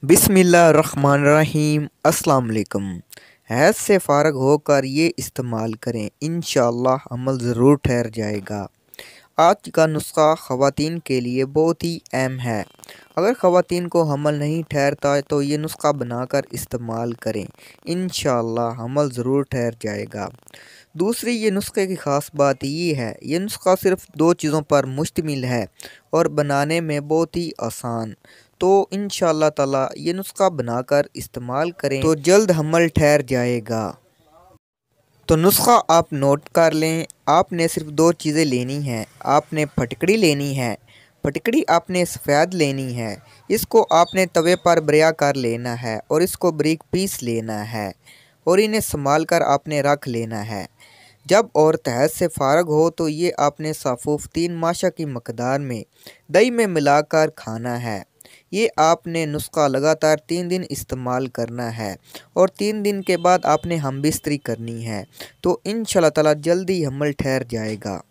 बिस्मिल्लाहिर्रहमानिर्रहीम। अस्सलाम वालेकुम। हैज़ से फ़ारग होकर ये इस्तेमाल करें, इंशाअल्लाह अमल ज़रूर ठहर जाएगा। आज का नुस्खा ख़वातीन के लिए बहुत ही अहम है। अगर ख़वातीन को हमल नहीं ठहरता तो ये नुस्खा बनाकर इस्तेमाल करें, इंशाअल्लाह हमल ज़रूर ठहर जाएगा। दूसरी ये नुस्खे की ख़ास बात ये है, ये नुस्खा सिर्फ़ दो चीज़ों पर मुश्तमिल है और बनाने में बहुत ही आसान। तो इंशाअल्लाह ताला ये नुस्खा बनाकर इस्तेमाल करें तो जल्द हमल ठहर जाएगा। तो नुस्खा आप नोट कर लें। आपने सिर्फ दो चीज़ें लेनी हैं। आपने फटकड़ी लेनी है, फटकड़ी आपने सफ़ेद लेनी है। इसको आपने तवे पर बरिया कर लेना है और इसको बारीक पीस लेना है और इन्हें संभाल कर आपने रख लेना है। जब औरत हैज़ से फ़ारग हो तो ये आपने साफ़ूफ़ 3 माशा की मकदार में दही में मिलाकर खाना है। ये आपने नुस्खा लगातार 3 दिन इस्तेमाल करना है और 3 दिन के बाद आपने हमबिस्तरी करनी है। तो इंशाअल्लाह ताला जल्दी हमल ठहर जाएगा।